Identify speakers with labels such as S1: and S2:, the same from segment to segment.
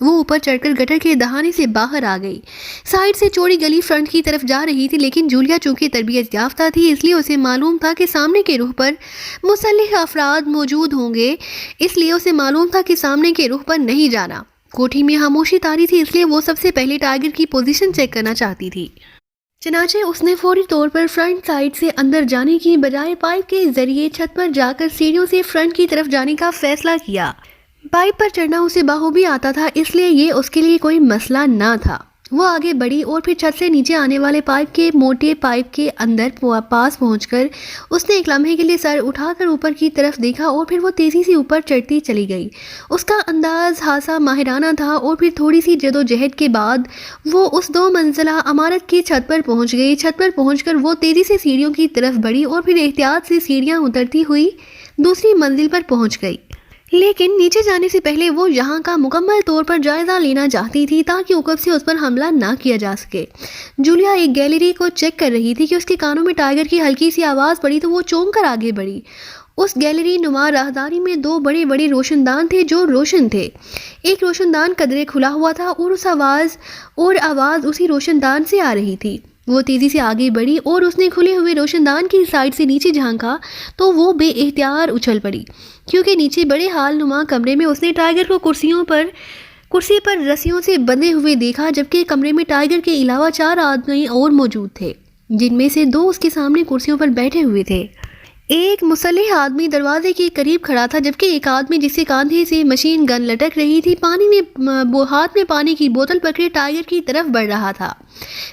S1: وہ اوپر چڑھ کر گٹر کے دہانے سے باہر آ گئی۔ سائڈ سے چوڑی گلی فرنٹ کی طرف جا رہی تھی، لیکن جولیا چونکہ تربیت یافتہ تھی اس لیے اسے معلوم تھا کہ سامنے کے رخ پر مسلح افراد موجود ہوں گے، اس لیے اسے معلوم تھا کہ سامنے کے رخ پر نہیں جانا۔ کوٹھی میں خاموشی طاری تھی، اس لیے وہ سب سے پہلے ٹائیگر کی پوزیشن چیک کرنا چاہتی تھی۔ چنانچہ اس نے فوری طور پر فرنٹ سائڈ سے اندر جانے کی بجائے پائپ کے ذریعے چھت پر جا کر سیڑھیوں سے فرنٹ کی طرف جانے کا فیصلہ کیا۔ پائپ پر چڑھنا اسے بخوبی آتا تھا، اس لیے یہ اس کے لیے کوئی مسئلہ نہ تھا۔ وہ آگے بڑھی اور پھر چھت سے نیچے آنے والے پائپ کے موٹے پائپ کے اندر پاس پہنچ کر اس نے ایک لمحے کے لیے سر اٹھا کر اوپر کی طرف دیکھا اور پھر وہ تیزی سے اوپر چڑھتی چلی گئی۔ اس کا انداز خاصا ماہرانہ تھا اور پھر تھوڑی سی جدوجہد کے بعد وہ اس 2 منزلہ عمارت کی چھت پر پہنچ گئی۔ چھت پر پہنچ کر وہ تیزی سے سیڑھیوں کی طرف بڑھی اور پھر احتیاط سے سیڑھیاں اترتی ہوئی دوسری منزل پر پہنچ گئی، لیکن نیچے جانے سے پہلے وہ یہاں کا مکمل طور پر جائزہ لینا چاہتی تھی تاکہ اوپر سے اس پر حملہ نہ کیا جا سکے۔ جولیا ایک گیلری کو چیک کر رہی تھی کہ اس کے کانوں میں ٹائیگر کی ہلکی سی آواز پڑی تو وہ چونک کر آگے بڑھی۔ اس گیلری نما راہداری میں 2 بڑے بڑے روشن دان تھے جو روشن تھے۔ ایک روشن دان قدرے کھلا ہوا تھا اور آواز اسی روشن دان سے آ رہی تھی۔ وہ تیزی سے آگے بڑھی اور اس نے کھلے ہوئے روشن دان کی سائڈ سے نیچے جھانکا تو وہ بے اختیار اچھل پڑی، کیونکہ نیچے بڑے ہال نما کمرے میں اس نے ٹائیگر کو کرسی پر رسیوں سے بندھے ہوئے دیکھا، جبکہ کمرے میں ٹائیگر کے علاوہ 4 آدمی اور موجود تھے، جن میں سے 2 اس کے سامنے کرسیوں پر بیٹھے ہوئے تھے۔ ایک مسلح آدمی دروازے کے قریب کھڑا تھا، جبکہ ایک آدمی جس کے کاندھے سے مشین گن لٹک رہی تھی ہاتھ میں پانی کی بوتل پکڑے ٹائیگر کی طرف بڑھ رہا تھا۔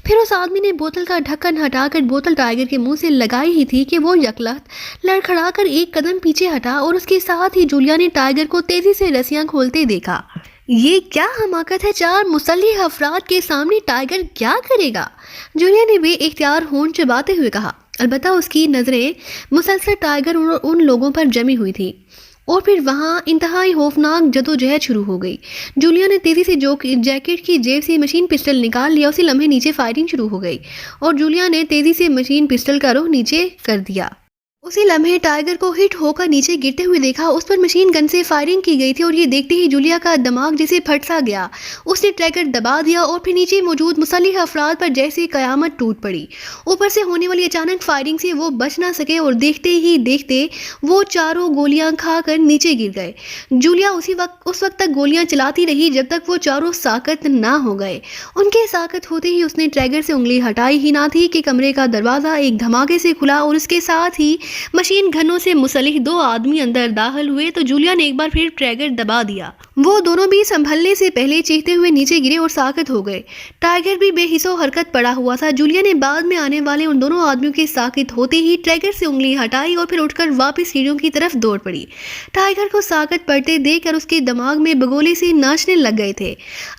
S1: پھر اس آدمی نے بوتل کا ڈھکن ہٹا کر بوتل ٹائیگر کے منہ سے لگائی ہی تھی کہ وہ یکلخت لڑکھڑا کر ایک قدم پیچھے ہٹا اور اس کے ساتھ ہی جولیا نے ٹائیگر کو تیزی سے رسیاں کھولتے دیکھا۔ یہ کیا حماقت ہے، 4 مسلح افراد کے سامنے ٹائیگر کیا کرے گا؟ جولیا نے بے اختیار ہونٹ چباتے ہوئے کہا۔ البتہ اس کی نظریں مسلسل ٹائیگر اور ان لوگوں پر جمی ہوئی تھی، اور پھر وہاں انتہائی خوفناک جدوجہد شروع ہو گئی۔ جولیا نے تیزی سے جیکٹ کی جیب سے مشین پسٹل نکال لیا، اسی لمحے نیچے فائرنگ شروع ہو گئی اور جولیا نے تیزی سے مشین پسٹل کا رخ نیچے کر دیا۔ اسی لمحے ٹائیگر کو ہٹ ہو کر نیچے گرتے ہوئے دیکھا۔ اس پر مشین گن سے فائرنگ کی گئی تھی اور یہ دیکھتے ہی جولیا کا دماغ جسے پھٹ سا گیا۔ اس نے ٹریگر دبا دیا اور پھر نیچے موجود مسلح افراد پر جیسے قیامت ٹوٹ پڑی۔ اوپر سے ہونے والی اچانک فائرنگ سے وہ بچ نہ سکے اور دیکھتے ہی دیکھتے وہ چاروں گولیاں کھا کر نیچے گر گئے۔ جولیا اس وقت تک گولیاں چلاتی رہی جب تک وہ چاروں ساکت نہ ہو گئے۔ ان کے ساکت ہوتے ہی اس نے ٹریگر سے انگلی ہٹائی ہی نہ تھی کہ کمرے کا دروازہ ایک دھماکے سے کھلا اور اس کے ساتھ ہی مشین گنوں سے مسلح 2 آدمی اندر داخل ہوئے تو جولیا نے ایک بار پھر ٹریگر دبا دیا۔ وہ دونوں بھی سنبھلنے سے پہلے چیختے ہوئے نیچے گرے اور ساکت ہو گئے۔ ٹائیگر بھی بے حس و حرکت پڑا ہوا تھا۔ جولیا نے بعد میں آنے والے ان دونوں آدمیوں کے ساکت ہوتے ہی ٹریگر سے انگلی ہٹائی اور پھر اٹھ کر واپس سیڑھیوں کی طرف دوڑ پڑی۔ ٹائیگر کو ساکت پڑتے دیکھ کر اس کے دماغ میں بگولے سے ناچنے لگ گئے تھے۔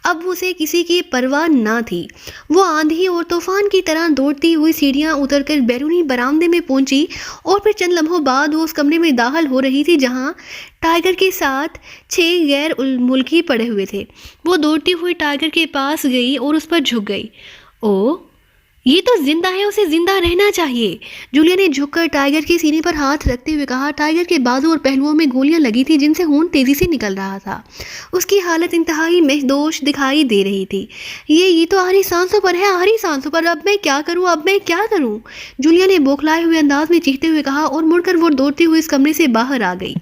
S1: اب اسے کسی کی پرواہ نہ تھی۔ وہ آندھی اور طوفان کی طرح دوڑتی ہوئی سیڑھیاں اتر کر بیرونی برآمدے میں پہنچی اور پھر چند لمحوں بعد وہ اس کمرے میں داخل ہو رہی تھی جہاں ٹائیگر کے ساتھ 6 غیر ملکی پڑے ہوئے تھے۔ وہ دوڑتی ہوئی ٹائیگر کے پاس گئی اور اس پر جھک گئی۔ یہ تو زندہ ہے، اسے زندہ رہنا چاہیے، جولیا نے جھک کر ٹائیگر کے سینے پر ہاتھ رکھتے ہوئے کہا۔ ٹائیگر کے بازو اور پہلوؤں میں گولیاں لگی تھی جن سے خون تیزی سے نکل رہا تھا۔ اس کی حالت انتہائی محدود دکھائی دے رہی تھی۔ یہ تو آخری سانسوں پر ہے، آخری سانسوں پر، اب میں کیا کروں؟ جولیا نے بوکھلائے ہوئے انداز میں چیختے ہوئے کہا اور مڑ کر وہ دوڑتی ہوئی اس کمرے سے باہر آ گئی۔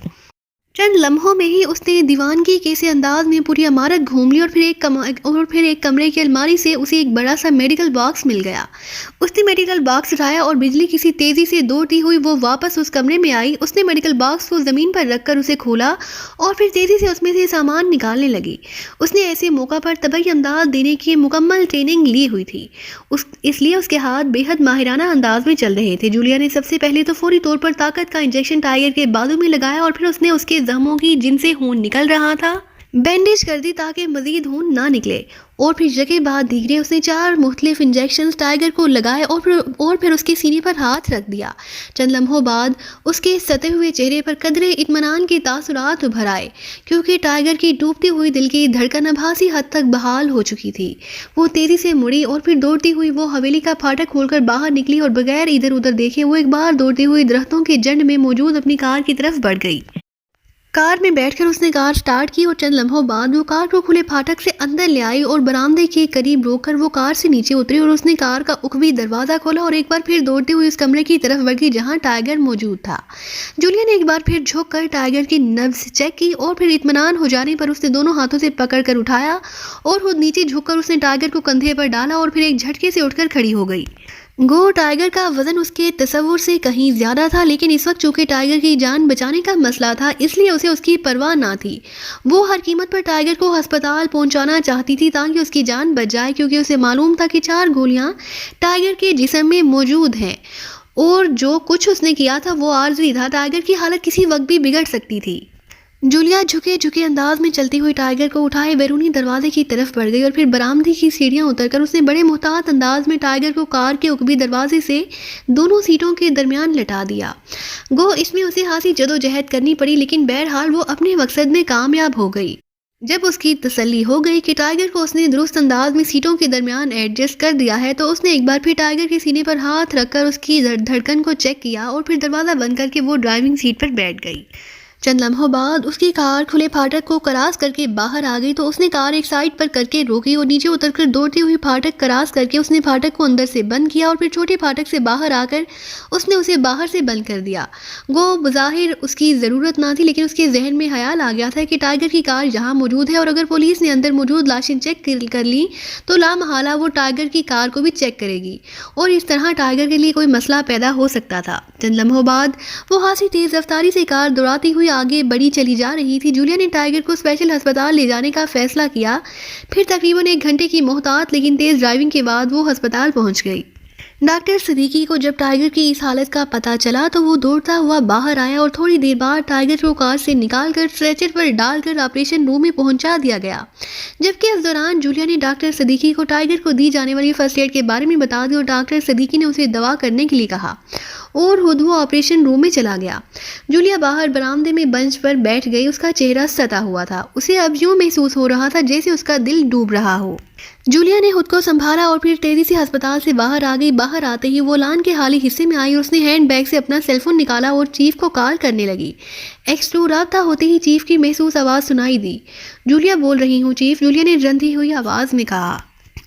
S1: چند لمحوں میں ہی اس نے دیوانگی کے سے انداز میں پوری عمارت گھوم لی اور پھر ایک کمرے کی الماری سے اسے ایک بڑا سا میڈیکل باکس مل گیا۔ اس نے میڈیکل باکس اٹھایا اور بجلی کسی تیزی سے دوڑتی ہوئی وہ واپس اس کمرے میں آئی۔ اس نے میڈیکل باکس کو زمین پر رکھ کر اسے کھولا اور پھر تیزی سے اس میں سے سامان نکالنے لگی۔ اس نے ایسے موقع پر طبی امداد دینے کی مکمل ٹریننگ لی ہوئی تھی، اس لیے اس کے ہاتھ بے حد ماہرانہ انداز میں چل رہے تھے۔ جولیا نے سب سے پہلے تو فوری طور پر طاقت کا انجیکشن ٹائیگر کے بازو میں لگایا اور پھر اس نے اس کے زخموں کی جن سے خون نکل رہا تھا بینڈیج کر دی تاکہ مزید خون نہ نکلے، اور پھر جگہ بعد دیگرے اس نے 4 مختلف انجیکشنز ٹائیگر کو لگائے اور پھر اس کے سینے پر ہاتھ رکھ دیا۔ چند لمحوں بعد اس کے ستے ہوئے چہرے پر قدرے اطمینان کے تاثرات ابھر آئے، کیونکہ ٹائیگر کی ڈوبتی ہوئی دل کی دھڑکن آبھاسی حد تک بحال ہو چکی تھی۔ وہ تیزی سے مڑی اور پھر دوڑتی ہوئی وہ حویلی کا پھاٹک کھول کر باہر نکلی اور بغیر ادھر ادھر دیکھے وہ ایک بار دوڑتی ہوئی درختوں کے جنڈ میں موجود اپنی کار کی طرف بڑھ گئی۔ کار میں بیٹھ کر اس نے کار سٹارٹ کی اور چند لمحوں بعد وہ کار کو کھلے پھاٹک سے اندر لے آئی اور برآمدے کے قریب روک کر وہ کار سے نیچے اتری اور اس نے کار کا عقبی دروازہ کھولا اور ایک بار پھر دوڑتے ہوئے اس کمرے کی طرف بڑھ گئی جہاں ٹائیگر موجود تھا۔ جولیا نے ایک بار پھر جھک کر ٹائیگر کی نبض چیک کی اور پھر اطمینان ہو جانے پر اسے دونوں ہاتھوں سے پکڑ کر اٹھایا اور خود نیچے جھک کر اس نے ٹائیگر کو کندھے پر ڈالا اور پھر ایک جھٹکے سے اٹھ کر کھڑی ہو گئی۔ گو ٹائیگر کا وزن اس کے تصور سے کہیں زیادہ تھا، لیکن اس وقت چونکہ ٹائیگر کی جان بچانے کا مسئلہ تھا اس لیے اسے اس کی پرواہ نہ تھی۔ وہ ہر قیمت پر ٹائیگر کو ہسپتال پہنچانا چاہتی تھی تاکہ اس کی جان بچ جائے، کیونکہ اسے معلوم تھا کہ 4 گولیاں ٹائیگر کے جسم میں موجود ہیں اور جو کچھ اس نے کیا تھا وہ عارضی تھا۔ ٹائیگر کی حالت کسی وقت بھی بگڑ سکتی تھی۔ جولیا جھکے انداز میں چلتی ہوئی ٹائیگر کو اٹھائے بیرونی دروازے کی طرف بڑھ گئی اور پھر برآمدے کی سیڑھیاں اتر کر اس نے بڑے محتاط انداز میں ٹائیگر کو کار کے عقبی دروازے سے دونوں سیٹوں کے درمیان لٹا دیا۔ گو اس میں اسے خاصی جدوجہد کرنی پڑی، لیکن بہرحال وہ اپنے مقصد میں کامیاب ہو گئی۔ جب اس کی تسلی ہو گئی کہ ٹائیگر کو اس نے درست انداز میں سیٹوں کے درمیان ایڈجسٹ کر دیا ہے تو اس نے ایک بار پھر ٹائیگر کے سینے پر ہاتھ رکھ کر اس کی دھڑکن کو چیک کیا اور پھر دروازہ بند کر کے وہ ڈرائیونگ سیٹ پر بیٹھ گئی۔ چند لمحوں بعد اس کی کار کھلے پھاٹک کو کراس کر کے باہر آ گئی تو اس نے کار ایک سائڈ پر کر کے روکی اور نیچے اتر کر دوڑتی ہوئی پھاٹک کراس کر کے اس نے پھاٹک کو اندر سے بند کیا اور پھر چھوٹے پھاٹک سے باہر آ کر اس نے اسے باہر سے بند کر دیا۔ گو بظاہر اس کی ضرورت نہ تھی، لیکن اس کے ذہن میں خیال آ گیا تھا کہ ٹائیگر کی کار یہاں موجود ہے اور اگر پولیس نے اندر موجود لاشیں چیک کر لی تو لامحالہ وہ ٹائیگر کی کار کو بھی چیک کرے گی اور اس طرح ٹائیگر کے لیے کوئی مسئلہ پیدا ہو سکتا تھا۔ چند لمحوں بعد وہ خاصی تیز رفتاری سے کار دوڑاتی ہوئی آگے بڑھی چلی جا رہی تھی۔ جولیا نے ٹائیگر کو اسپیشل ہسپتال لے جانے کا فیصلہ کیا۔ پھر تقریباً 1 گھنٹے کی محتاط لیکن تیز ڈرائیونگ کے بعد وہ ہسپتال پہنچ گئی۔ ڈاکٹر صدیقی کو جب ٹائیگر کی اس حالت کا پتہ چلا تو وہ دوڑتا ہوا باہر آیا اور تھوڑی دیر بعد ٹائیگر کو کار سے نکال کر اسٹریچر پر ڈال کر آپریشن روم میں پہنچا دیا گیا، جبکہ اس دوران جولیا نے ڈاکٹر صدیقی کو ٹائیگر کو دی جانے والی فرسٹ ایڈ کے بارے میں بتا دی اور ڈاکٹر صدیقی نے اسے دوا کرنے کے لیے کہا اور خود وہ آپریشن روم میں چلا گیا۔ جولیا باہر برآمدے میں بنچ پر بیٹھ گئی، اس کا چہرہ ستا ہوا تھا، اسے اب یوں محسوس ہو رہا تھا جیسے اس کا دل ڈوب رہا ہو۔ جولیا نے خود کو سنبھالا اور پھر تیزی سے ہسپتال سے باہر آ گئی۔ باہر آتے ہی وہ لان کے خالی حصے میں آئی اور اس نے ہینڈ بیگ سے اپنا سیل فون نکالا اور چیف کو کال کرنے لگی۔ X2 رابطہ ہوتے ہی چیف کی محسوس آواز سنائی دی۔ جولیا بول رہی ہوں چیف، جولیا نے رندھی ہوئی آواز میں کہا۔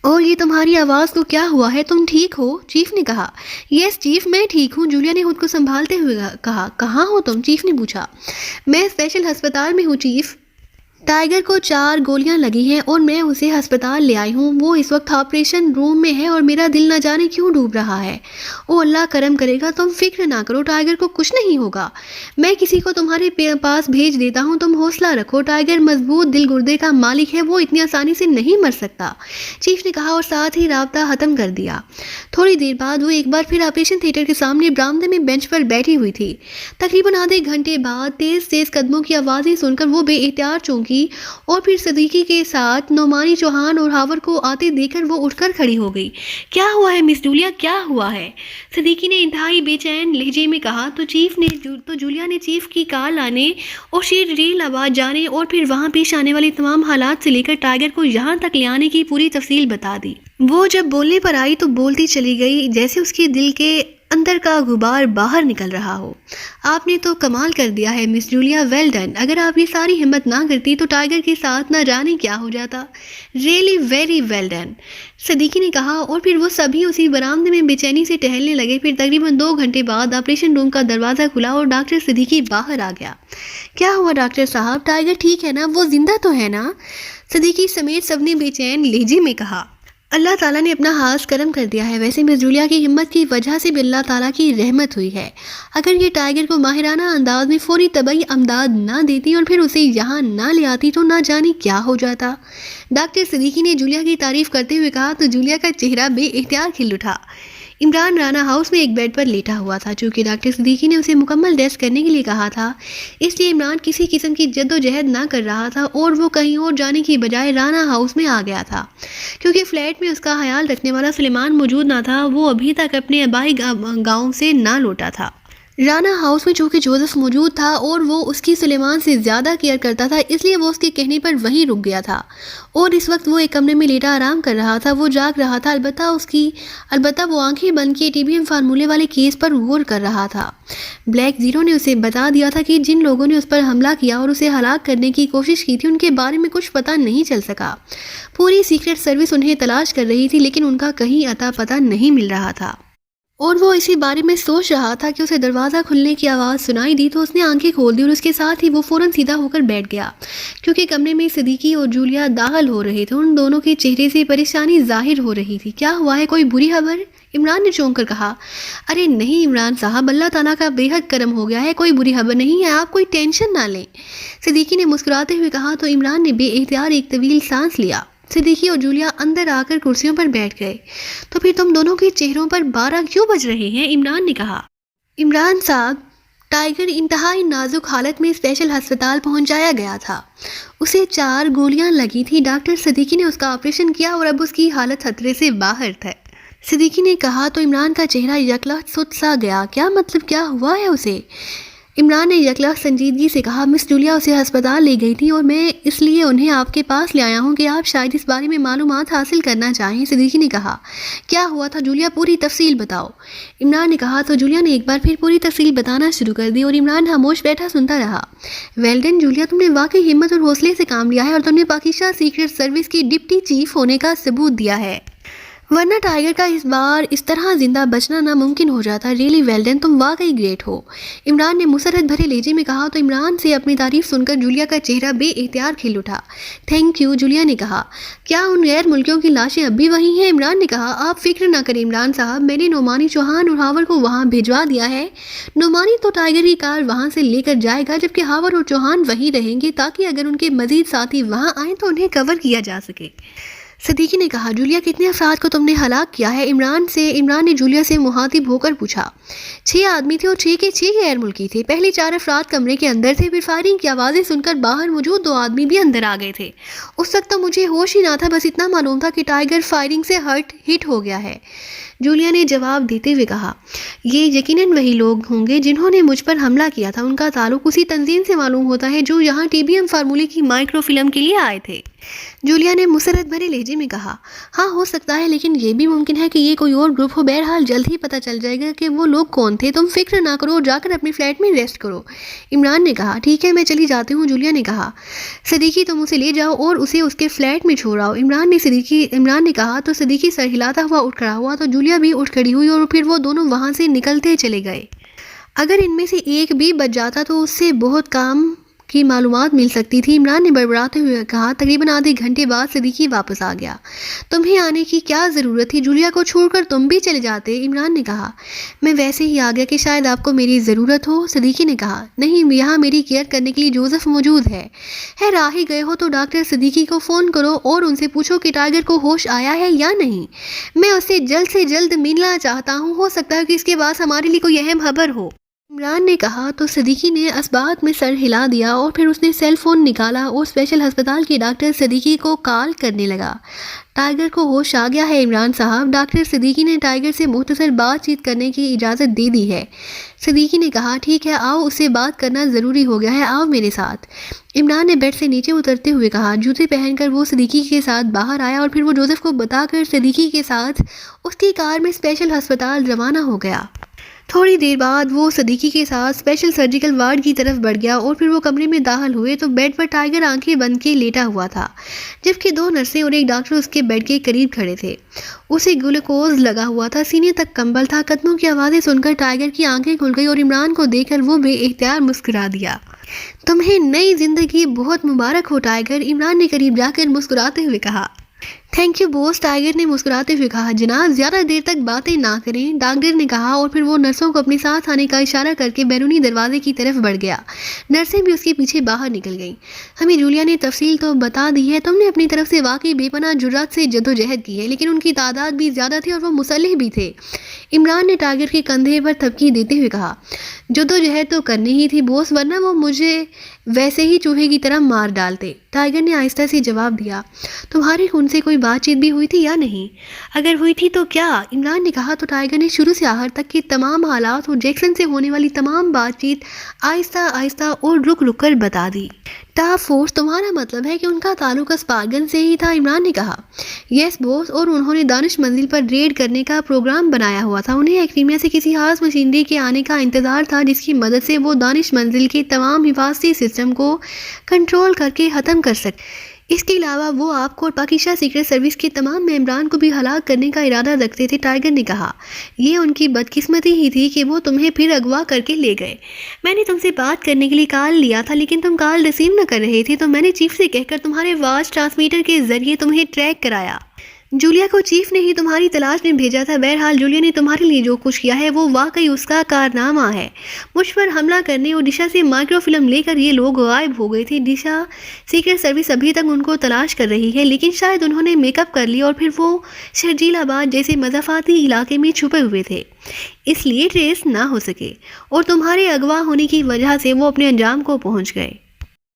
S1: اور یہ تمہاری آواز کو کیا ہوا ہے، تم ٹھیک ہو؟ چیف نے کہا۔ یس چیف میں ٹھیک ہوں، جولیا نے خود کو سنبھالتے ہوئے کہا۔ کہاں ہو تم؟ چیف نے پوچھا۔ میں اسپیشل ہسپتال میں ہوں چیف، ٹائیگر کو 4 گولیاں لگی ہیں اور میں اسے ہسپتال لے آئی ہوں، وہ اس وقت آپریشن روم میں ہے اور میرا دل نہ جانے کیوں ڈوب رہا ہے۔ او اللہ کرم کرے گا، تم فکر نہ کرو، ٹائیگر کو کچھ نہیں ہوگا، میں کسی کو تمہارے پاس بھیج دیتا ہوں، تم حوصلہ رکھو، ٹائیگر مضبوط دل گردے کا مالک ہے، وہ اتنی آسانی سے نہیں مر سکتا، چیف نے کہا اور ساتھ ہی رابطہ ختم کر دیا۔ تھوڑی دیر بعد وہ ایک بار پھر آپریشن تھیٹر کے سامنے برآمدے میں بینچ پر بیٹھی ہوئی تھی۔ تقریباً آدھے گھنٹے بعد تیز قدموں کی آوازیں سن کر وہ بے احتیاط چونکی اور پھر صدیقی کے ساتھ نعمانی چوہان اور ہاور کو آتے دیکھ کر وہ اٹھ کر کھڑی ہو گئی۔ کیا ہوا ہے مس جولیا، کیا ہوا ہے؟ صدیقی نے انتہائی بے چین لہجے میں کہا۔ تو جولیا نے چیف کی کال آنے اور شیریں آواز جانے اور پھر وہاں پیش آنے والی تمام حالات سے لے کر ٹائیگر کو یہاں تک لے آنے کی پوری تفصیل بتا دی۔ وہ جب بولنے پر آئی تو بولتی چلی گئی جیسے اس کے دل کے اندر کا غبار باہر نکل رہا ہو۔ آپ نے تو کمال کر دیا ہے مس جولیا، ویل ڈن، اگر آپ یہ ساری ہمت نہ کرتی تو ٹائیگر کے ساتھ نہ جانے کیا ہو جاتا، really very well done, Siddiqui نے کہا اور پھر وہ سبھی اسی برآمدے میں بے چینی سے ٹہلنے لگے۔ پھر تقریباً 2 گھنٹے بعد آپریشن روم کا دروازہ کھلا اور ڈاکٹر صدیقی باہر آ گیا۔ کیا ہوا ڈاکٹر صاحب، ٹائیگر ٹھیک ہے نا، وہ زندہ تو ہے نا؟ صدیقی سمیت سب نے بے چین لہجے میں کہا۔ اللہ تعالیٰ نے اپنا ہاتھ کرم کر دیا ہے، ویسے مس جولیا کی ہمت کی وجہ سے بھی اللہ تعالیٰ کی رحمت ہوئی ہے، اگر یہ ٹائیگر کو ماہرانہ انداز میں فوری طبی امداد نہ دیتی اور پھر اسے یہاں نہ لے آتی تو نہ جانے کیا ہو جاتا۔ ڈاکٹر صدیقی نے جولیا کی تعریف کرتے ہوئے کہا تو جولیا کا چہرہ بے اختیار کھل اٹھا۔ عمران رانا ہاؤس میں ایک بیڈ پر لیٹا ہوا تھا، چونکہ ڈاکٹر صدیقی نے اسے مکمل ریسٹ کرنے کے لیے کہا تھا، اس لیے عمران کسی قسم کی جد و جہد نہ کر رہا تھا اور وہ کہیں اور جانے کی بجائے رانا ہاؤس میں آ گیا تھا، کیونکہ فلیٹ میں اس کا خیال رکھنے والا سلیمان موجود نہ تھا، وہ ابھی تک اپنے آبائی گاؤں سے نہ لوٹا تھا۔ رانا ہاؤس میں چونکہ جوزف موجود تھا اور وہ اس کی سلیمان سے زیادہ کیئر کرتا تھا، اس لیے وہ اس کے کہنے پر وہیں رک گیا تھا اور اس وقت وہ ایک کمرے میں لیٹا آرام کر رہا تھا۔ وہ جاگ رہا تھا، البتہ وہ آنکھیں بند کیے ٹی بی ایم فارمولے والے کیس پر غور کر رہا تھا۔ بلیک زیرو نے اسے بتا دیا تھا کہ جن لوگوں نے اس پر حملہ کیا اور اسے ہلاک کرنے کی کوشش کی تھی ان کے بارے میں کچھ پتہ نہیں چل سکا۔ پوری سیکرٹ سروس انہیں تلاش کر رہی تھی لیکن ان کا کہیں اتا پتہ نہیں مل رہا تھا، اور وہ اسی بارے میں سوچ رہا تھا کہ اسے دروازہ کھلنے کی آواز سنائی دی تو اس نے آنکھیں کھول دی اور اس کے ساتھ ہی وہ فوراً سیدھا ہو کر بیٹھ گیا کیونکہ کمرے میں صدیقی اور جولیا داخل ہو رہے تھے۔ ان دونوں کے چہرے سے پریشانی ظاہر ہو رہی تھی۔ کیا ہوا ہے، کوئی بری خبر؟ عمران نے چونک کر کہا۔ ارے نہیں عمران صاحب، اللہ تعالیٰ کا بے حد کرم ہو گیا ہے، کوئی بری خبر نہیں ہے، آپ کوئی ٹینشن نہ لیں، صدیقی نے مسکراتے ہوئے کہا تو عمران نے بے اختیار ایک طویل سانس لیا۔ صدیقی اور جولیا اندر آ کر کرسیوں پر بیٹھ گئے۔ تو پھر تم دونوں کے چہروں پر 12 کیوں بج رہے ہیں؟ عمران نے کہا۔ عمران صاحب، ٹائیگر انتہائی نازک حالت میں اسپیشل ہسپتال پہنچایا گیا تھا، اسے 4 گولیاں لگی تھی، ڈاکٹر صدیقی نے اس کا آپریشن کیا اور اب اس کی حالت خطرے سے باہر ہے، صدیقی نے کہا تو عمران کا چہرہ یکلخت سوت سا گیا۔ کیا مطلب، کیا ہوا ہے اسے؟ عمران نے یکلخت سنجیدگی سے کہا، مس جولیا اسے ہسپتال لے گئی تھی اور میں اس لیے انہیں آپ کے پاس لے آیا ہوں کہ آپ شاید اس بارے میں معلومات حاصل کرنا چاہیں، صدیقی نے کہا۔ کیا ہوا تھا جولیا، پوری تفصیل بتاؤ، عمران نے کہا تو جولیا نے ایک بار پھر پوری تفصیل بتانا شروع کر دی اور عمران خاموش بیٹھا سنتا رہا۔ ویل ڈن جولیا، تم نے واقعی ہمت اور حوصلے سے کام لیا ہے اور تم نے پاکستان سیکرٹ سروس کی ڈپٹی چیف ہونے کا ثبوت دیا ہے، ورنہ ٹائیگر کا اس بار اس طرح زندہ بچنا ناممکن ہو جاتا۔ ریئلی ویل ڈن، تم واقعی گریٹ ہو، عمران نے مسرت بھرے لہجے میں کہا تو عمران سے اپنی تعریف سن کر جولیا کا چہرہ بے اختیار کھل اٹھا۔ تھینک یو، جولیا نے کہا۔ کیا ان غیر ملکیوں کی لاشیں اب بھی وہیں ہیں؟ عمران نے کہا۔ آپ فکر نہ کریں عمران صاحب، میں نے نعمانی چوہان اور ہاور کو وہاں بھیجوا دیا ہے۔ نعمانی تو ٹائیگر کی کار وہاں سے لے کر جائے گا جبکہ ہاور اور چوہان وہیں رہیں گے تاکہ اگر ان کے مزید ساتھی وہاں آئیں تو انہیں کور کیا جا سکے، صدیقی نے کہا۔ جولیا، کتنے افراد کو تم نے ہلاک کیا ہے؟ عمران نے جولیا سے مخاطب ہو کر پوچھا۔ 6 آدمی تھے اور 6 کے 6 غیر ملکی تھے۔ پہلے 4 افراد کمرے کے اندر تھے، پھر فائرنگ کی آوازیں سن کر باہر موجود 2 آدمی بھی اندر آ گئے تھے۔ اس وقت تو مجھے ہوش ہی نہ تھا، بس اتنا معلوم تھا کہ ٹائیگر فائرنگ سے ہٹ ہو گیا ہے، جولیا نے جواب دیتے ہوئے کہا۔ یہ یقیناً وہی لوگ ہوں گے جنہوں نے مجھ پر حملہ کیا تھا، ان کا تعلق اسی تنظیم سے معلوم ہوتا ہے جو یہاں ٹی بی ایم فارمولے کی مائکرو فلم کے لیے آئے تھے، جولیا نے مسرت بھرے لہجے میں کہا۔ ہاں ہو سکتا ہے، لیکن یہ بھی ممکن ہے کہ یہ کوئی اور گروپ ہو، بہرحال جلد ہی پتہ چل جائے گا کہ وہ لوگ کون تھے، تم فکر نہ کرو اور جا کر اپنے فلیٹ میں ریسٹ کرو، عمران نے کہا۔ ٹھیک ہے، میں چلی جاتی ہوں، جولیا نے کہا۔ صدیقی، تم اسے لے جاؤ اور اسے اس کے فلیٹ میں چھوڑ آؤ، عمران نے کہا تو صدیقی سر ہلاتا ہوا اٹھ کھڑا ہوا تو جولیا بھی اٹھ کھڑی ہوئی اور پھر وہ دونوں وہاں سے نکلتے چلے گئے۔ اگر ان میں سے ایک بھی بچ جاتا تو اس سے بہت کام کی معلومات مل سکتی تھی، عمران نے بڑبڑاتے ہوئے کہا۔ تقریباً آدھے گھنٹے بعد صدیقی واپس آ گیا۔ تمہیں آنے کی کیا ضرورت تھی؟ جولیا کو چھوڑ کر تم بھی چلے جاتے، عمران نے کہا۔ میں ویسے ہی آ گیا کہ شاید آپ کو میری ضرورت ہو، صدیقی نے کہا۔ نہیں، یہاں میری کیئر کرنے کے لیے جوزف موجود ہے۔ آ ہی گئے ہو تو ڈاکٹر صدیقی کو فون کرو اور ان سے پوچھو کہ ٹائیگر کو ہوش آیا ہے یا نہیں، میں اسے جلد سے جلد ملنا چاہتا ہوں، ہو سکتا ہے کہ اس کے بعد ہمارے لیے کوئی اہم خبر ہو، عمران نے کہا تو صدیقی نے اسبات میں سر ہلا دیا اور پھر اس نے سیل فون نکالا اور اسپیشل ہسپتال کے ڈاکٹر صدیقی کو کال کرنے لگا۔ ٹائیگر کو ہوش آ گیا ہے عمران صاحب، ڈاکٹر صدیقی نے ٹائیگر سے مختصر بات چیت کرنے کی اجازت دے دی ہے، صدیقی نے کہا۔ ٹھیک ہے، آؤ، اس سے بات کرنا ضروری ہو گیا ہے، آؤ میرے ساتھ، عمران نے بیڈ سے نیچے اترتے ہوئے کہا۔ جوتے پہن کر وہ صدیقی کے ساتھ باہر آیا اور پھر وہ جوزف کو بتا کر صدیقی کے ساتھ اس کی کار میں اسپیشل ہسپتال روانہ ہو گیا۔ تھوڑی دیر بعد وہ صدیقی کے ساتھ اسپیشل سرجیکل وارڈ کی طرف بڑھ گیا اور پھر وہ کمرے میں داخل ہوئے تو بیڈ پر ٹائیگر آنکھیں بند کے لیٹا ہوا تھا جبکہ 2 نرسیں اور ایک ڈاکٹر اس کے بیڈ کے قریب کھڑے تھے۔ اسے گلوکوز لگا ہوا تھا، سینے تک کمبل تھا۔ قدموں کی آوازیں سن کر ٹائیگر کی آنکھیں کھل گئی اور عمران کو دیکھ کر وہ بے اختیار مسکرا دیا۔ تمہیں نئی زندگی بہت مبارک ہو ٹائیگر، عمران نے قریب جا کر مسکراتے ہوئے کہا۔ تھینک یو بوس، ٹائیگر نے مسکراتے ہوئے کہا۔ جناب، زیادہ دیر تک باتیں نہ کریں، ڈاکٹر نے کہا اور پھر وہ نرسوں کو اپنے ساتھ آنے کا اشارہ کر کے بیرونی دروازے کی طرف بڑھ گیا۔ نرسیں بھی اس کے پیچھے باہر نکل گئیں۔ ہمیں جولیا نے تفصیل تو بتا دی ہے، تم نے اپنی طرف سے واقعی بے پناہ جرات سے جدوجہد کی ہے، لیکن ان کی تعداد بھی زیادہ تھی اور وہ مسلح بھی تھے، عمران نے ٹائیگر کے کندھے پر تھپکی دیتے ہوئے کہا۔ جدوجہد تو کرنی ہی تھی بوس، ورنہ وہ مجھے ویسے ہی چوہے کی طرح مار ڈالتے، ٹائیگر نے آہستہ سے جواب دیا۔ تمہارے خون سے کوئی بات چیت بھی ہوئی تھی یا نہیں؟ اگر ہوئی تھی تو کیا؟ عمران نے کہا تو ٹائیگر نے شروع سے آخر تک کی تمام حالات اور جیکسن سے ہونے والی تمام بات چیت آہستہ آہستہ اور رک رک کر بتا دی۔ ٹاپ فورس، تمہارا مطلب ہے کہ ان کا تعلق اسپارگن سے ہی تھا؟ عمران نے کہا۔ یس بوس، اور انہوں نے دانش منزل پر ریڈ کرنے کا پروگرام بنایا ہوا تھا۔ انہیں ایکڈیمیا سے کسی خاص مشینری کے آنے کا انتظار تھا جس کی مدد سے وہ دانش منزل کے تمام حفاظتی سسٹم کو کنٹرول کر کے ختم کر سکتے۔ اس کے علاوہ وہ آپ کو اور پاکستان سیکرٹ سروس کے تمام ممبران کو بھی ہلاک کرنے کا ارادہ رکھتے تھے۔ ٹائیگر نے کہا۔ یہ ان کی بدقسمتی ہی تھی کہ وہ تمہیں پھر اغوا کر کے لے گئے۔ میں نے تم سے بات کرنے کے لیے کال لیا تھا لیکن تم کال ریسیو نہ کر رہے تھے، تو میں نے چیف سے کہہ کر تمہارے واچ ٹرانسمیٹر کے ذریعے تمہیں ٹریک کرایا۔ جولیا کو چیف نے ہی تمہاری تلاش میں بھیجا تھا۔ بہرحال جولیا نے تمہارے لیے جو کچھ کیا ہے وہ واقعی اس کا کارنامہ ہے۔ مجھ پر حملہ کرنے اور ڈشا سے مائکرو فلم لے کر یہ لوگ غائب ہو گئے تھے۔ ڈشا سیکرٹ سروس ابھی تک ان کو تلاش کر رہی ہے، لیکن شاید انہوں نے میک اپ کر لیا اور پھر وہ شرجیل آباد جیسے مضافاتی علاقے میں چھپے ہوئے تھے، اس لیے ٹریس نہ ہو سکے، اور تمہارے اغوا ہونے کی وجہ سے وہ اپنے انجام کو پہنچ گئے۔